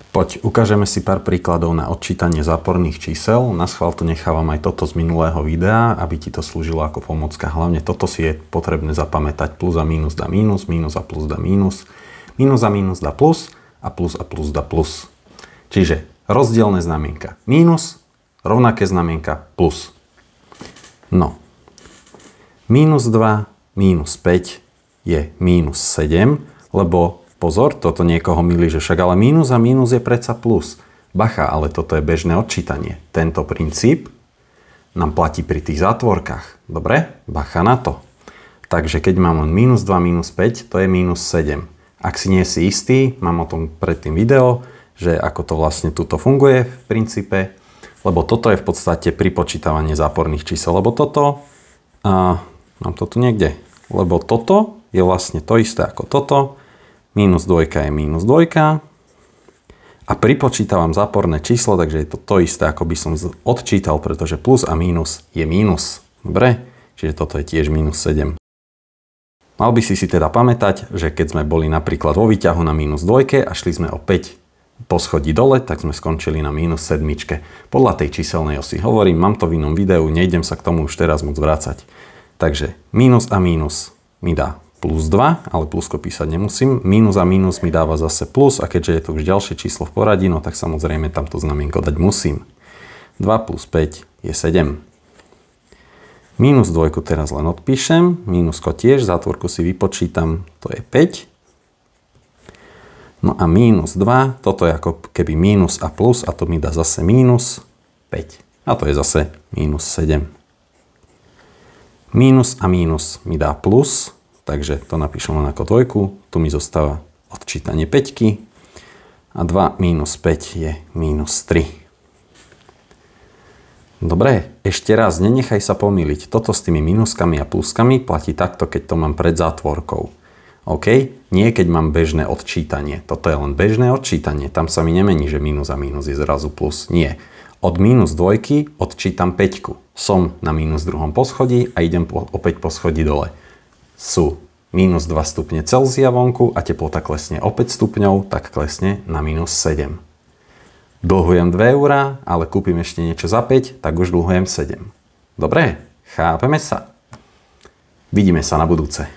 Poď, ukážeme si pár príkladov na odčítanie záporných čísel. Na schvál tu nechávam aj toto z minulého videa, aby ti to slúžilo ako pomôcka. Hlavne toto si je potrebné zapamätať. Plus a mínus dá mínus, mínus a plus dá mínus, mínus a mínus dá plus a plus dá plus. Čiže rozdielne znamienka mínus, rovnaké znamienka plus. No, mínus 2, mínus 5 je mínus 7, lebo pozor, toto niekoho milí, že však ale mínus a mínus je predsa plus. Bacha, ale toto je bežné odčítanie. Tento princíp nám platí pri tých zátvorkách. Dobre? Bacha na to. Takže keď mám len mínus 2, mínus 5, to je mínus 7. Ak si nie si istý, mám o tom predtým video, že ako to vlastne tuto funguje v princípe, lebo toto je v podstate pripočítavanie záporných čísel, lebo toto, mám to tu niekde, lebo toto je vlastne to isté ako toto, minus 2 je minus 2 a pripočítavam záporné číslo, takže je to to isté, ako by som odčítal, pretože plus a mínus je mínus. Dobre? Čiže toto je tiež minus 7. Mal by si teda pamätať, že keď sme boli napríklad vo výťahu na minus 2 a šli sme o 5 poschodí dole, tak sme skončili na minus 7. Podľa tej číselnej osy hovorím, mám to v inom videu, nejdem sa k tomu už teraz moc vrácať. Takže mínus a mínus mi dá plus 2, ale plusko písať nemusím. Mínus a mínus mi dáva zase plus a keďže je to už ďalšie číslo v poradí, no tak samozrejme tamto znamienko dať musím. 2 plus 5 je 7. Mínus 2 teraz len odpíšem, mínusko tiež, zátvorku si vypočítam, to je 5. No a mínus 2, toto je ako keby mínus a plus a to mi dá zase mínus 5. A to je zase mínus 7. Mínus a mínus mi dá plus, takže to napíšem len ako dvojku. Tu mi zostáva odčítanie 5. A 2 minus 5 je minus 3. Dobre, ešte raz, nenechaj sa pomýliť. Toto s tými mínuskami a pluskami platí takto, keď to mám pred zátvorkou. OK? Nie keď mám bežné odčítanie. Toto je len bežné odčítanie. Tam sa mi nemení, že mínus a mínus je zrazu plus. Nie. Od minus 2 odčítam 5. Som na minus 2. poschodí a idem opäť poschodí dole. Sú minus 2 stupne Celzia vonku a teplota klesne o 5 stupňov, tak klesne na minus 7. Dlhujem 2 eurá, ale kúpim ešte niečo za 5, tak už dlhujem 7. Dobre, chápeme sa? Vidíme sa na budúce.